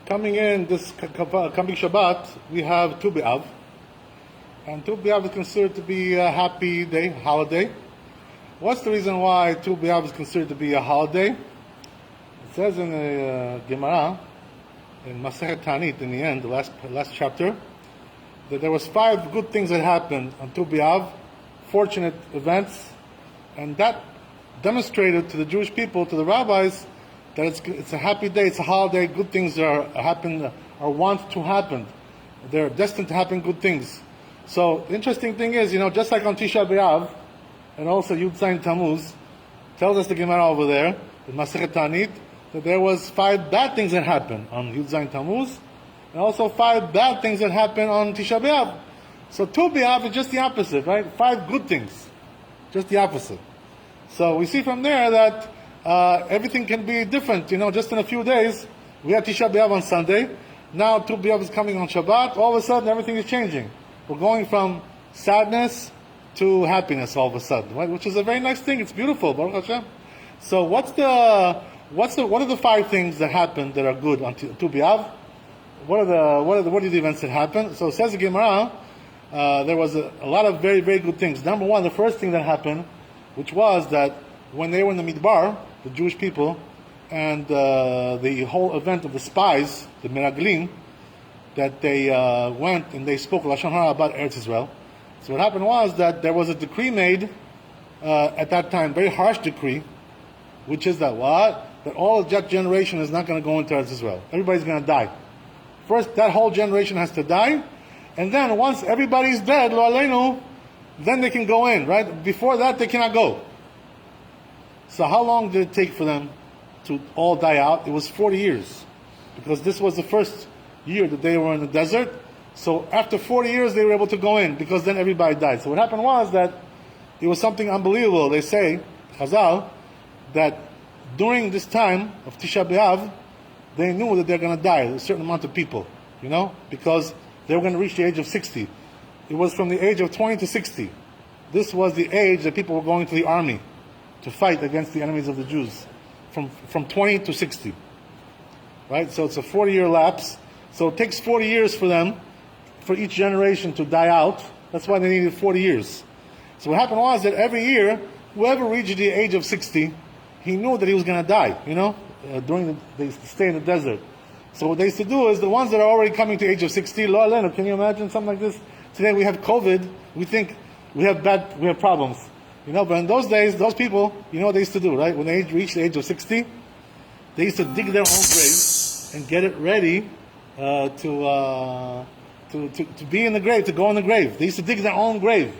Coming in this coming Shabbat, we have Tu B'Av. And Tu B'Av is considered to be a happy day, holiday. What's the reason why Tu B'Av is considered to be a holiday? It says in the Gemara, in Masechet Tanit, in the end, the last chapter, that there was 5 good things that happened on Tu B'Av, fortunate events, and that demonstrated to the Jewish people, to the rabbis, that it's a happy day, it's a holiday, good things are want to happen. They're destined to happen good things. So the interesting thing is, just like on Tisha B'Av, and also Yud Zayin Tammuz, tells us the Gemara over there, in Masechet Tanit, that there was 5 bad things that happened on Yud Zayin Tammuz, and also 5 bad things that happened on Tisha B'Av. So Tu B'Av is just the opposite, right? 5 good things, just the opposite. So we see from there that everything can be different. Just in a few days, we had Tisha B'Av on Sunday. Now Tu B'Av is coming on Shabbat. All of a sudden, everything is changing. We're going from sadness to happiness all of a sudden, right? Which is a very nice thing. It's beautiful, Baruch Hashem. So what are the 5 things that happened that are good on Tu B'Av? What are the events that happened? So it says the Gemara, there was a lot of very, very good things. Number 1, the first thing that happened, which was that when they were in the Midbar, the Jewish people, and the whole event of the spies, the Meraglim, that they went and they spoke Lashon Hara about Eretz Israel. So what happened was that there was a decree made at that time, very harsh decree, which is that what? That all of that generation is not going to go into Eretz Israel. Everybody's going to die. First, that whole generation has to die, and then once everybody's dead, lo aleinu, then they can go in, right? Before that, they cannot go. So how long did it take for them to all die out? It was 40 years. Because this was the first year that they were in the desert. So after 40 years, they were able to go in, because then everybody died. So what happened was that it was something unbelievable. They say, Chazal, that during this time of Tisha B'Av, they knew that they're going to die, a certain amount of people, because they were going to reach the age of 60. It was from the age of 20 to 60. This was the age that people were going to the army to fight against the enemies of the Jews, from 20 to 60. Right? So it's a 40-year lapse. So it takes 40 years for them, for each generation to die out. That's why they needed 40 years. So what happened was that every year, whoever reached the age of 60, he knew that he was going to die, they stay in the desert. So what they used to do is the ones that are already coming to the age of 60, Lo Alenu, can you imagine something like this? Today we have COVID, we think we have problems. But in those days, those people, what they used to do, right? When they reached the age of 60, they used to dig their own grave and get it ready to be in the grave, to go in the grave. They used to dig their own grave.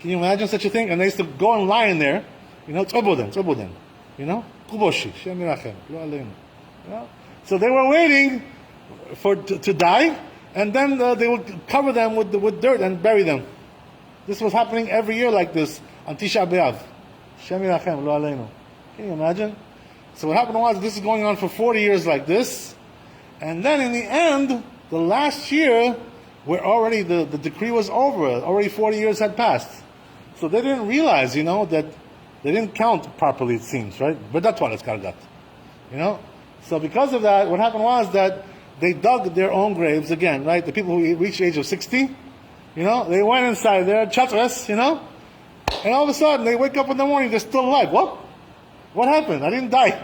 Can you imagine such a thing? And they used to go and lie in there, tzoboden, kuboshi, Shem Yirachem, Lo Aleinu. So they were waiting to die, and then they would cover them with dirt and bury them. This was happening every year like this on Tisha B'Av. Shem Yirachem, Lo Aleinu. Can you imagine? So what happened was this is going on for 40 years like this, and then in the end, the last year, where already the decree was over, already 40 years had passed. So they didn't realize, that they didn't count properly, it seems, right? But that's what it's kargat. So because of that, what happened was that they dug their own graves again, right? The people who reached the age of 60, they went inside there, chatres, and all of a sudden they wake up in the morning, they're still alive. What happened? I didn't die.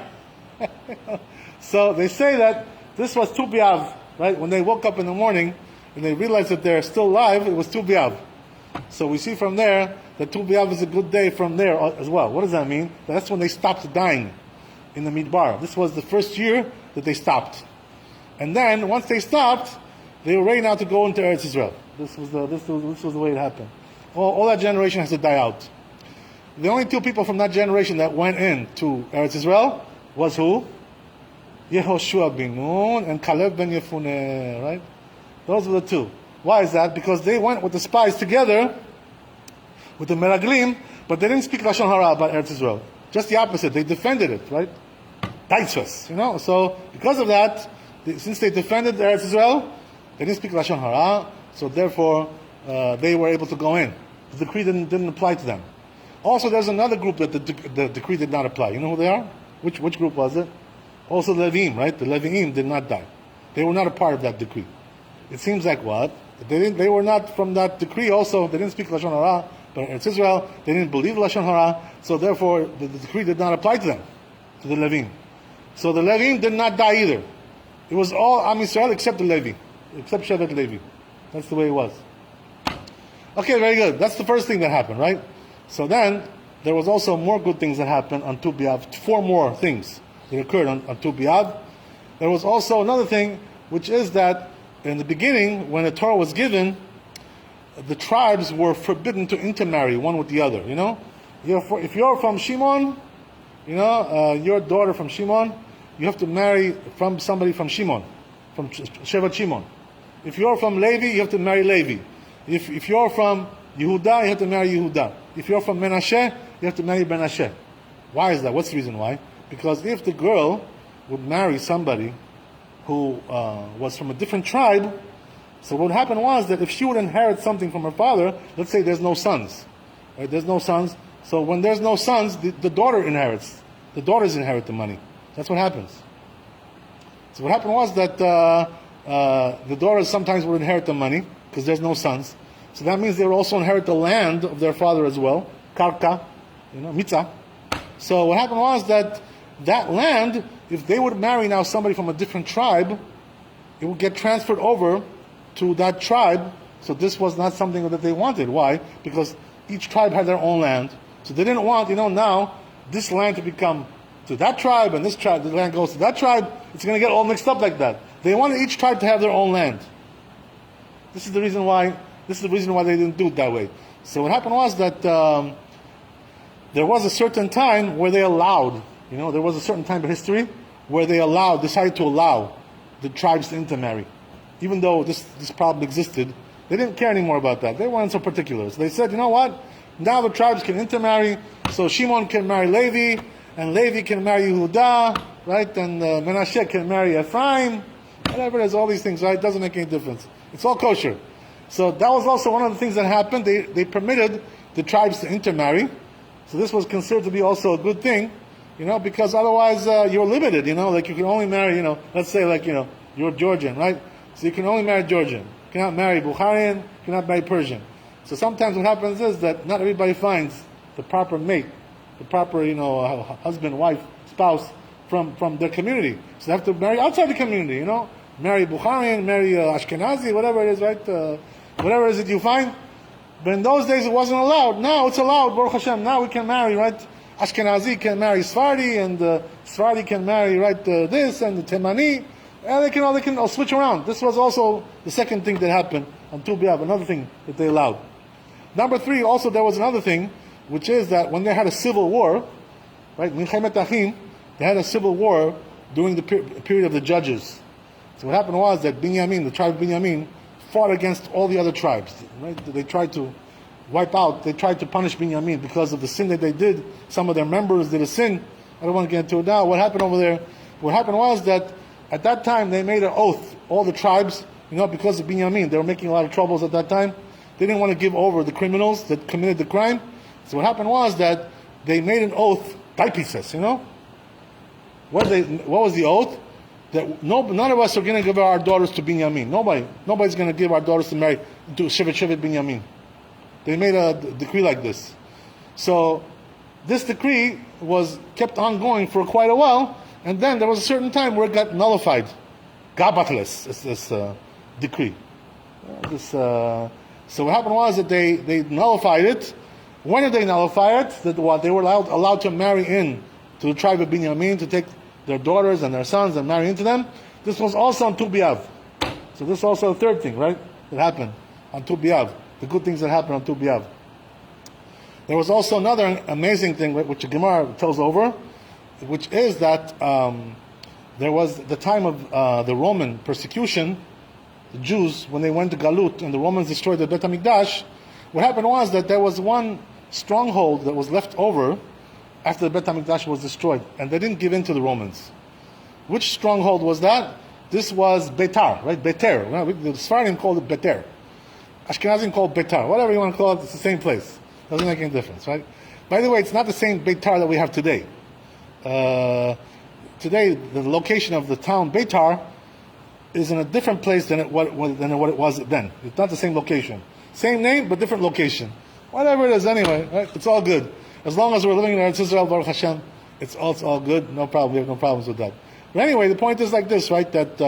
So they say that this was Tu B'Av, right? When they woke up in the morning and they realized that they're still alive, it was Tu B'Av. So we see from there that Tu B'Av is a good day from there as well. What does that mean? That's when they stopped dying in the Midbar. This was the first year that they stopped. And then, once they stopped, they were ready now to go into Eretz Israel. This was the way it happened. All that generation has to die out. The only 2 people from that generation that went into Eretz Israel was who? Yehoshua bin Nun and Caleb ben Yefuneh, right? Those were the 2. Why is that? Because they went with the spies together, with the Meraglim, but they didn't speak Lashon Hara about Eretz Israel. Just the opposite. They defended it, right? Taitzvus, So because of that, since they defended Eretz Israel, they didn't speak Lashon Hara, so therefore they were able to go in. The decree didn't apply to them. Also, there's another group that the decree did not apply. You know who they are? Which group was it? Also the Levim, right? The Leviim did not die. They were not a part of that decree. It seems like what? They were not from that decree also. They didn't speak Lashon Hara, but in Israel, they didn't believe Lashon Hara, so therefore the decree did not apply to them, to the Levim. So the Levim did not die either. It was all Am Yisrael except the Levi, except Shevet Levi. That's the way it was. Okay, very good. That's the first thing that happened, right? So then, there was also more good things that happened on Tu B'Av. 4 more things that occurred on Tu B'Av. There was also another thing, which is that in the beginning, when the Torah was given, the tribes were forbidden to intermarry one with the other, you know? If you're from Shimon, your daughter from Shimon, you have to marry from somebody from Shimon, from Shevat Shimon. If you're from Levi, you have to marry Levi. If you're from Yehuda, you have to marry Yehuda. If you're from Menashe, you have to marry Menashe. Why is that? What's the reason why? Because if the girl would marry somebody who was from a different tribe, so what happened was that if she would inherit something from her father, let's say there's no sons, right? There's no sons. So when there's no sons, the daughter inherits. The daughters inherit the money. That's what happens. So what happened was that the daughters sometimes would inherit the money because there's no sons. So that means they would also inherit the land of their father as well, karka, mitzah. So what happened was that land, if they would marry now somebody from a different tribe, it would get transferred over to that tribe. So this was not something that they wanted. Why? Because each tribe had their own land. So they didn't want, now this land to become to that tribe, and this tribe, the land goes to that tribe. It's going to get all mixed up like that. They wanted each tribe to have their own land. This is the reason why they didn't do it that way. So what happened was that there was a certain time where they allowed, there was a certain time in history where they decided to allow the tribes to intermarry. Even though this problem existed, they didn't care anymore about that. They weren't so particular. So they said, you know what? Now the tribes can intermarry, so Shimon can marry Levi, and Levi can marry Yehuda, right? And Menashe can marry Ephraim, whatever it is, all these things, right? It doesn't make any difference. It's all kosher. So that was also one of the things that happened. They permitted the tribes to intermarry. So this was considered to be also a good thing, because otherwise you're limited, like you can only marry, let's say like, you're Georgian, right? So you can only marry Georgian. You cannot marry Bukharian, you cannot marry Persian. So sometimes what happens is that not everybody finds the proper mate, the proper, husband, wife, spouse from their community. So they have to marry outside the community, Marry Bukharian, marry Ashkenazi, whatever it is, right? Whatever it is that you find. But in those days it wasn't allowed. Now it's allowed, Baruch Hashem. Now we can marry, right? Ashkenazi can marry Sephardi, and Sephardi can marry, right, this, and the Temani. And they can all switch around. This was also the second thing that happened on Tu B'Av, another thing that they allowed. Number 3, also there was another thing, which is that when they had a civil war, right, Milchemet Achim, they had a civil war during the period of the judges. So what happened was that Binyamin, the tribe of Binyamin, fought against all the other tribes. Right? They tried to tried to punish Binyamin because of the sin that they did. Some of their members did a sin. I don't want to get into it now. What happened over there? What happened was that at that time they made an oath, all the tribes, because of Binyamin. They were making a lot of troubles at that time. They didn't want to give over the criminals that committed the crime. So what happened was that they made an oath, taipises, What was the oath? That none of us are going to give our daughters to Binyamin. Nobody's going to give our daughters to marry to Shevet Binyamin. They made a decree like this. So this decree was kept ongoing for quite a while, and then there was a certain time where it got nullified. Gabatles is this decree. So what happened was that they nullified it. When did they nullify it? That what they were allowed to marry in to the tribe of Binyamin, to take their daughters and their sons and marry into them. This was also on Tu B'Av. So this is also the third thing, right, that happened on Tu B'Av. The good things that happened on Tu B'Av. There was also another amazing thing which the Gemara tells over, which is that there was the time of the Roman persecution. The Jews, when they went to Galut and the Romans destroyed the Bet HaMikdash, what happened was that there was one stronghold that was left over after the Bet HaMikdash was destroyed, and they didn't give in to the Romans. Which stronghold was that? This was Betar, right? Beter. The Sephardim called it Beter. Ashkenazim called it Betar. Whatever you want to call it, it's the same place. Doesn't make any difference, right? By the way, it's not the same Betar that we have today. today the location of the town Beitar is in a different place than what it was then. It's not the same location. Same name, but different location. Whatever it is anyway, right? It's all good. As long as we're living in Eretz Israel, Baruch Hashem, it's all good. No problem. We have no problems with that. But anyway, the point is like this, right? That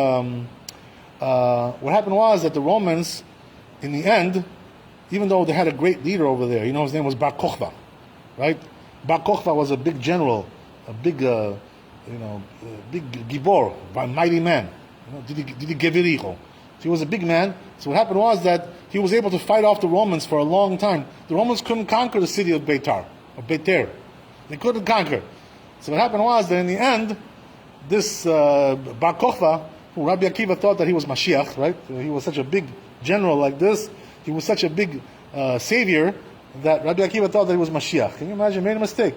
what happened was that the Romans, in the end, even though they had a great leader over there, his name was Bar Kokhba, right? Bar Kokhba was a big general, a big, big gibor, a mighty man. So he was a big man. So what happened was that he was able to fight off the Romans for a long time. The Romans couldn't conquer the city of Beitar, or Beiter. They couldn't conquer. So what happened was that in the end, this Bar Kokhba, who Rabbi Akiva thought that he was Mashiach, right? He was such a big general like this. He was such a big savior that Rabbi Akiva thought that he was Mashiach. Can you imagine? He made a mistake.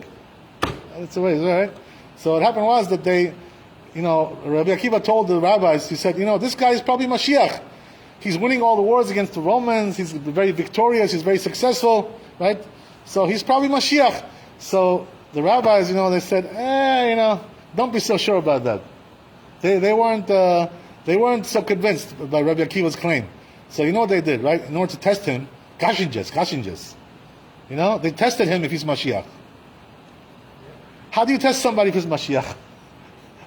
That's the way, right? So what happened was that they, Rabbi Akiva told the rabbis, he said, this guy is probably Mashiach. He's winning all the wars against the Romans. He's very victorious. He's very successful, right? So he's probably Mashiach. So the rabbis, they said, don't be so sure about that. They weren't so convinced by Rabbi Akiva's claim. So you know what they did, right? In order to test him, Gashinjas. They tested him if he's Mashiach. How do you test somebody if he's Mashiach?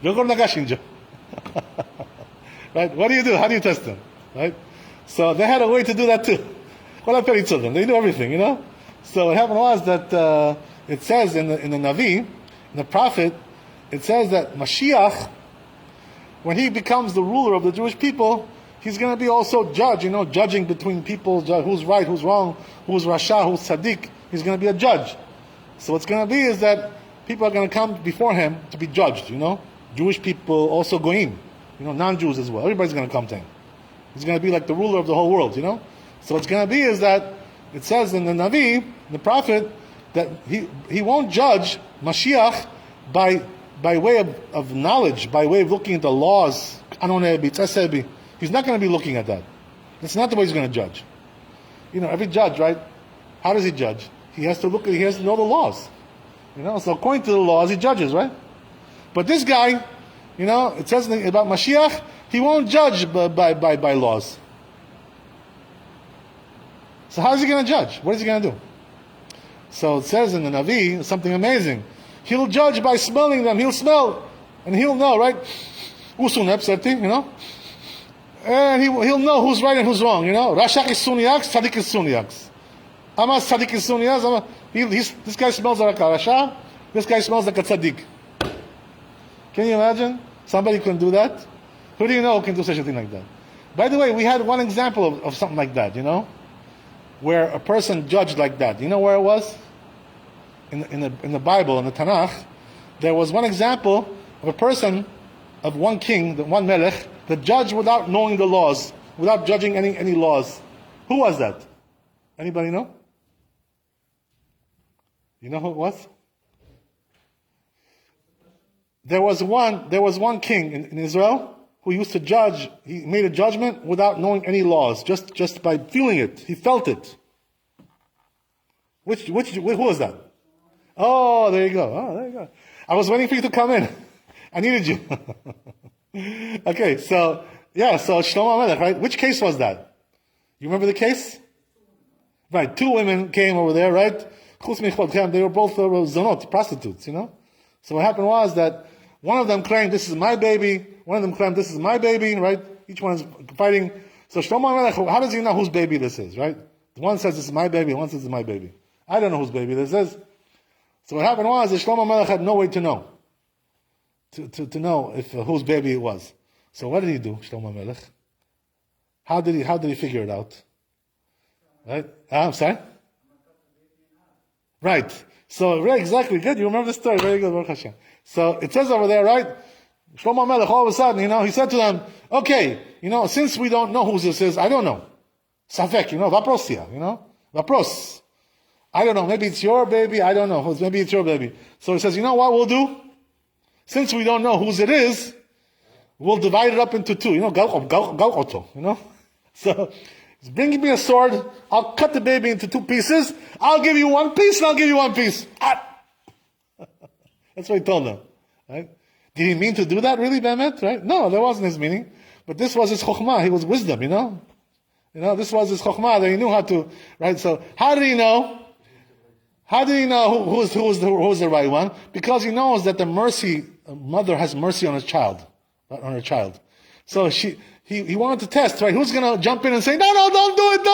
Don't go to Gashinja. Right? What do you do? How do you test them? Right? So they had a way to do that too. They knew everything, So what happened was that it says in the Navi, in the prophet, it says that Mashiach, when he becomes the ruler of the Jewish people, he's going to be also judge, judging between people, who's right, who's wrong, who's Rasha, who's Tzaddik. He's going to be a judge. So what's going to be is that people are going to come before him to be judged, Jewish people, also Goyim, non-Jews as well. Everybody's going to come to him. He's going to be like the ruler of the whole world, So what's going to be is that it says in the Navi, the prophet, that he won't judge Mashiach by way of knowledge, by way of looking at the laws. He's not going to be looking at that. That's not the way he's going to judge. Every judge, right? How does he judge? He has to know the laws. So according to the laws, he judges, right? But this guy, it says about Mashiach, he won't judge by laws. So how is he going to judge? What is he going to do? So it says in the Navi something amazing. He'll judge by smelling them. He'll smell, and he'll know, right? And he'll know who's right and who's wrong. Rashak is Sunyaks, Tzaddik is Sunyaks. Amas Tzaddik is Sunyaks. This guy smells like a Rasha. This guy smells like a Tzaddik. Can you imagine? Somebody can do that? Who do you know who can do such a thing like that? By the way, we had one example of something like that, where a person judged like that. You know where it was? In the Bible, in the Tanakh, there was one example of a person, of one king, one melech, that judged without knowing the laws, without judging any laws. Who was that? Anybody know? You know who it was? There was one king in Israel who used to judge. He made a judgment without knowing any laws, just by feeling it. He felt it. Who was that? Oh, there you go. I was waiting for you to come in. I needed you. Okay, so Shlomo HaMelech, right? Which case was that? You remember the case? Right, 2 women came over there, right? They were both zonot, prostitutes, So what happened was that one of them claimed, this is my baby. One of them claimed, this is my baby, right? Each one is fighting. So Shlomo HaMelech, how does he know whose baby this is, right? One says, this is my baby. One says, this is my baby. I don't know whose baby this is. So what happened was that Shlomo HaMelech had no way to know. To know if whose baby it was. So what did he do, Shlomo HaMelech? How did he figure it out? Right? I'm sorry? Right. So, exactly, good. You remember the story. Very good, Baruch Hashem. So, it says over there, right? Shlomo HaMelech, all of a sudden, he said to them, okay, since we don't know who this is, I don't know. Safek, vaprosia, vapros. I don't know, maybe it's your baby, I don't know. Maybe it's your baby. So he says, you know what we'll do? Since we don't know whose it is, we'll divide it up into 2. So, he's bringing me a sword. I'll cut the baby into 2 pieces. I'll give you 1 piece, and I'll give you 1 piece. That's what he told them. Right? Did he mean to do that really, Bemet? Right? No, that wasn't his meaning. But this was his chokhmah. He was wisdom, this was his chokhmah, that he knew how to, right? So, how did he know? How did he know who was the right one? Because he knows that a mother has mercy on his child, on her child. So he wanted to test, right? Who's going to jump in and say, no, don't do it.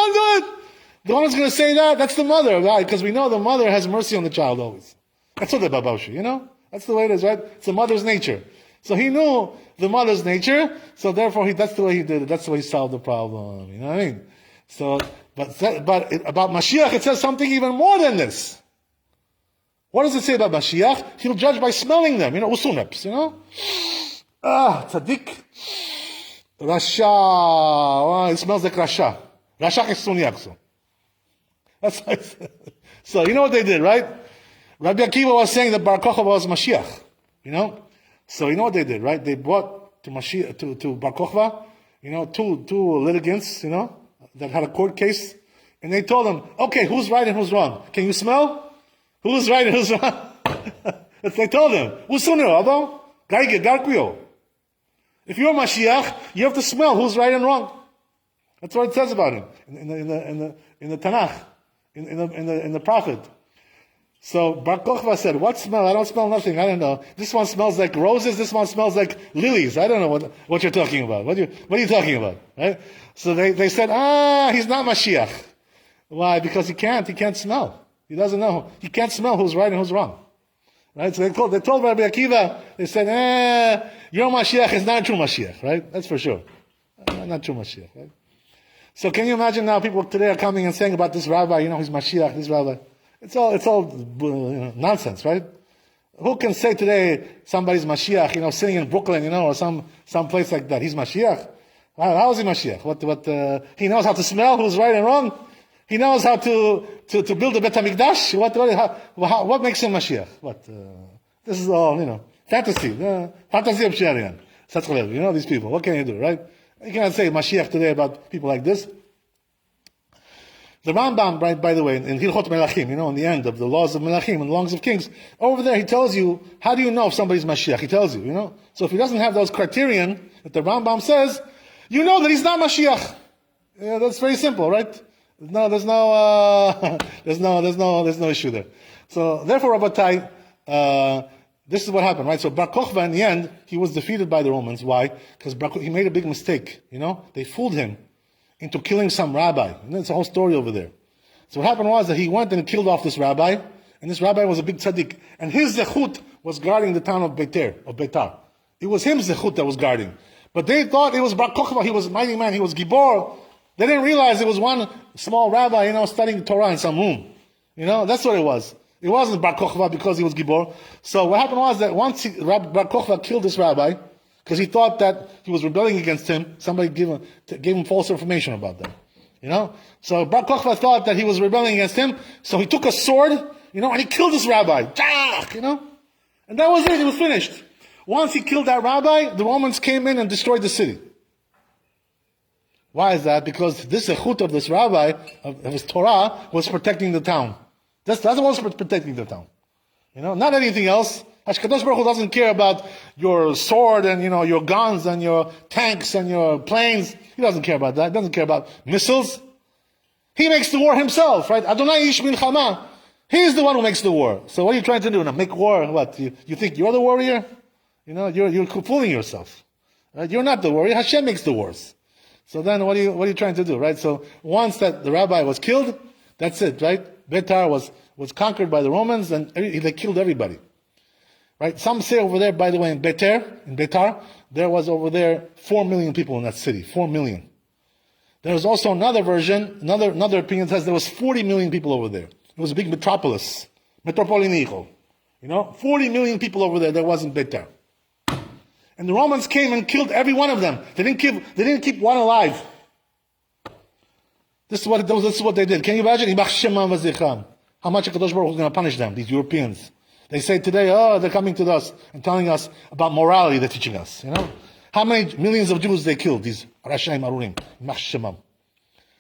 The one who's going to say that's the mother, right? Because we know the mother has mercy on the child always. That's what the babaushi, That's the way it is, right? It's the mother's nature. So he knew the mother's nature, so therefore that's the way he did it. That's the way he solved the problem. You know what I mean? So, about Mashiach, it says something even more than this. What does it say about Mashiach? He'll judge by smelling them, usuneps, tzaddik, rasha, it smells like rasha. Rasha kesuniakso. That's how it says. So, you know what they did, right? Rabbi Akiva was saying that Bar Kochba was Mashiach, So you know what they did, right? They brought to Bar Kochba, two litigants, that had a court case, and they told them, okay, who's right and who's wrong? Can you smell? Who's right and who's wrong? They told him, if you're Mashiach, you have to smell who's right and wrong. That's what it says about him in the Tanakh, in the prophet. So Bar Kochba said, what smell? I don't smell nothing. I don't know. This one smells like roses. This one smells like lilies. I don't know what you're talking about. What are you talking about? Right? So they said, he's not Mashiach. Why? Because he can't smell. He doesn't know. He can't smell who's right and who's wrong. Right? So they told Rabbi Akiva, they said, your Mashiach is not true Mashiach. Right? That's for sure. Not true Mashiach. Right? So can you imagine now people today are coming and saying about this rabbi, he's Mashiach, this rabbi. It's all nonsense, right? Who can say today somebody's Mashiach, sitting in Brooklyn, or some place like that? He's Mashiach. How is he Mashiach? What he knows how to smell who's right and wrong. He knows how to build a Bet HaMikdash. What makes him Mashiach? This is all fantasy. Fantasy of Sharian. These people. What can you do, right? You cannot say Mashiach today about people like this. The Rambam, right, by the way, in Hilchot Melachim, in the end of the laws of Melachim and the laws of kings, over there he tells you, how do you know if somebody's Mashiach? He tells you, So if he doesn't have those criterion that the Rambam says, you know that he's not Mashiach. Yeah, that's very simple, right? There's no issue there. So therefore, Rabbatai, this is what happened, right? So Bar Kochba, in the end, he was defeated by the Romans. Why? Because he made a big mistake. They fooled him into killing some rabbi. And there's a whole story over there. So what happened was that he went and killed off this rabbi, and this rabbi was a big tzaddik. And his zechut was guarding the town of Beitar. It was him zechut that was guarding. But they thought it was Bar Kochba, he was a mighty man, he was Gibor. They didn't realize it was one small rabbi, studying Torah in some room. That's what it was. It wasn't Bar Kochba because he was Gibor. So what happened was that once Bar Kochba killed this rabbi, because he thought that he was rebelling against him, somebody gave him false information about that. So Bar Kochba thought that he was rebelling against him, so he took a sword, and he killed this rabbi. And that was it, he was finished. Once he killed that rabbi, the Romans came in and destroyed the city. Why is that? Because this zechut of this rabbi, of his Torah, was protecting the town. That's what was protecting the town. Not anything else. HaKadosh Baruch Hu doesn't care about your sword and, your guns and your tanks and your planes. He doesn't care about that. He doesn't care about missiles. He makes the war himself, right? Adonai ish milchama. He's the one who makes the war. So what are you trying to do now? Make war? What? You think you're the warrior? You're fooling yourself. Right? You're not the warrior. Hashem makes the wars. So then what are you trying to do, right? So once that the rabbi was killed, that's it, right? Beitar was conquered by the Romans and they killed everybody. Right? Some say over there, by the way, in Beitar, there was over there 4 million people in that city. 4 million. There's also another version, another opinion says there was 40 million people over there. It was a big metropolis. Metropolinico. 40 million people over there was in Beitar. And the Romans came and killed every one of them. They didn't keep one alive. This is what they did. Can you imagine? How much HaKadosh Baruch Hu is going to punish them, these Europeans. They say today, they're coming to us and telling us about morality they're teaching us. How many millions of Jews they killed, these Rashaim Arurim, Mach.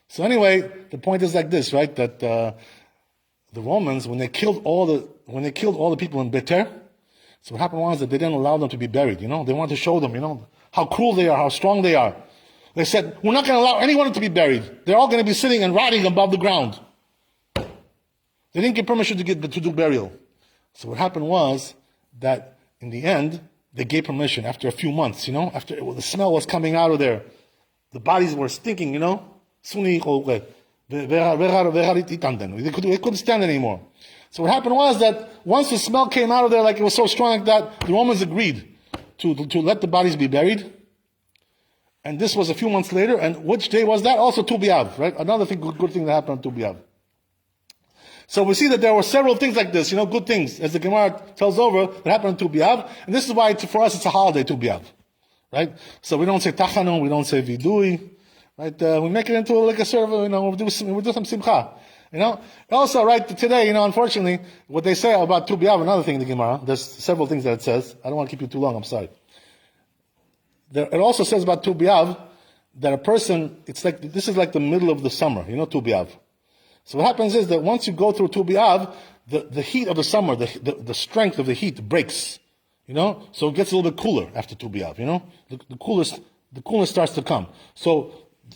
So anyway, the point is like this, right? That the Romans, when they killed all the people in Beitar, So what happened was that they didn't allow them to be buried, They wanted to show them, how cruel they are, how strong they are. They said, we're not going to allow anyone to be buried. They're all going to be sitting and rotting above the ground. They didn't give permission to do burial. So what happened was that in the end, they gave permission after a few months, after the smell was coming out of there. The bodies were stinking, They couldn't stand it anymore. So what happened was that once the smell came out of there, like it was so strong like that, the Romans agreed to let the bodies be buried. And this was a few months later. And which day was that? Also Tu B'Av, right? Another good thing that happened on Tu B'Av. So we see that there were several things like this, good things, as the Gemara tells over, that happened on Tu B'Av. And this is why for us it's a holiday, Tu B'Av. Right? So we don't say Tachanun, we don't say Vidui. Right? We make it into like a sort of, we do some simcha. Also, right, today, unfortunately, what they say about Tu B'Av, another thing in the Gemara, there's several things that it says. I don't want to keep you too long, I'm sorry. It also says about Tu B'Av that a person, this is like the middle of the summer, Tu B'Av. So what happens is that once you go through Tu B'Av, the heat of the summer, the strength of the heat breaks, so it gets a little bit cooler after Tu B'Av, the coolness starts to come. So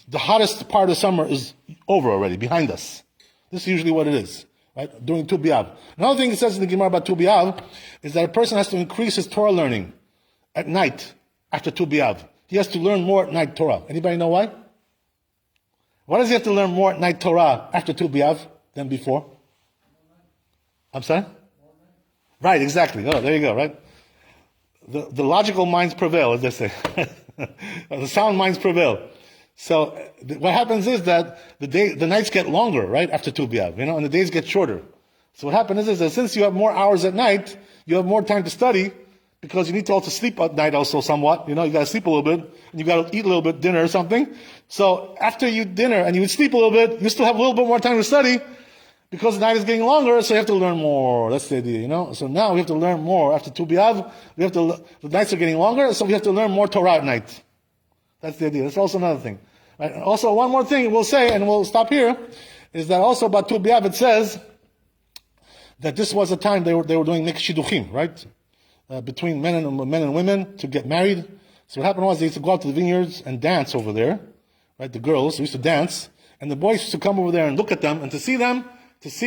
the hottest part of the summer is over already, behind us. This is usually what it is, right? During Tu B'Av. Another thing it says in the Gemara about Tu B'Av is that a person has to increase his Torah learning at night after Tu B'Av. He has to learn more at night Torah. Anybody know why? Why does he have to learn more at night Torah after Tu B'Av than before? I'm sorry? Right, exactly. Oh, there you go, right? The logical minds prevail, as they say. The sound minds prevail. So what happens is that the nights get longer, right, after Tu B'Av, and the days get shorter. So what happens is that since you have more hours at night, you have more time to study, because you need to also sleep at night also somewhat, you got to sleep a little bit, and you got to eat a little bit, dinner or something. So after you dinner and you sleep a little bit, you still have a little bit more time to study, because the night is getting longer, so you have to learn more. That's the idea, So now we have to learn more. After Tu B'Av, the nights are getting longer, so we have to learn more Torah at night. That's the idea. That's also another thing. Right? Also, one more thing we'll say, and we'll stop here, is that also about Tu B'Av it says that this was a time they were doing nik shidduchim, right? Between men and women to get married. So what happened was they used to go out to the vineyards and dance over there, right? The girls used to dance, and the boys used to come over there and look at them and to see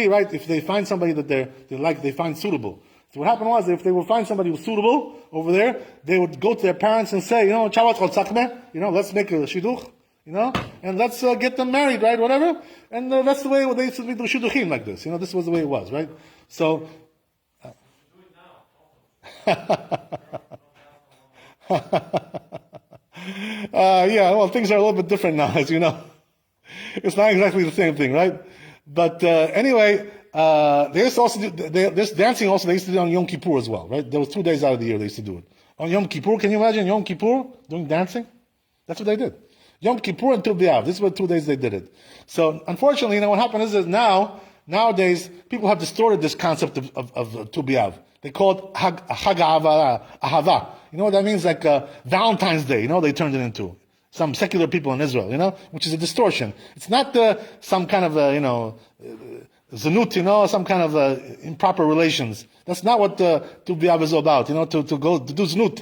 right if they find somebody that they find suitable. So what happened was that if they would find somebody who was suitable over there, they would go to their parents and say, let's make a shidduch, and let's get them married, right? Whatever. And that's the way they used to do shidduchim like this. This was the way it was, right? So. Things are a little bit different now, as you know. It's not exactly the same thing, right? But anyway, they used to also do this dancing. Also, they used to do on Yom Kippur as well, right? There was 2 days out of the year they used to do it. On Yom Kippur, can you imagine Yom Kippur doing dancing? That's what they did. Yom Kippur and Tu B'Av. This were 2 days they did it. So unfortunately, what happens is that nowadays people have distorted this concept of Tu B'Av. They call it Chag Ahava. You know what that means? Like Valentine's Day. They turned it into. Some secular people in Israel, which is a distortion. It's not some kind of zanut, some kind of improper relations. That's not what Tu B'Av is about, to go to do zanut.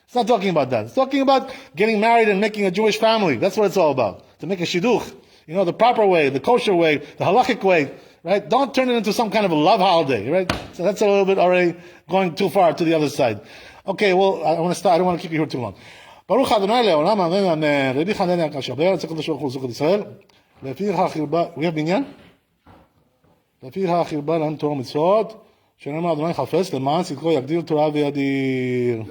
It's not talking about that. It's talking about getting married and making a Jewish family. That's what it's all about. To make a shidduch, the proper way, the kosher way, the halachic way, right? Don't turn it into some kind of a love holiday, right? So that's a little bit already going too far to the other side. Okay, well, I want to start. I don't want to keep you here too long. ברוך ה' לעולם אמן אמן. רבי חנניה הקדוש בארץ הקדוש ברוך הוא זוכר ישראל. לפי החרבה, we have בניין? לפי החרבה להם תורה ומצוות, שנאמר אדוני חפץ למען צדקו יגדיר תורה וידיר.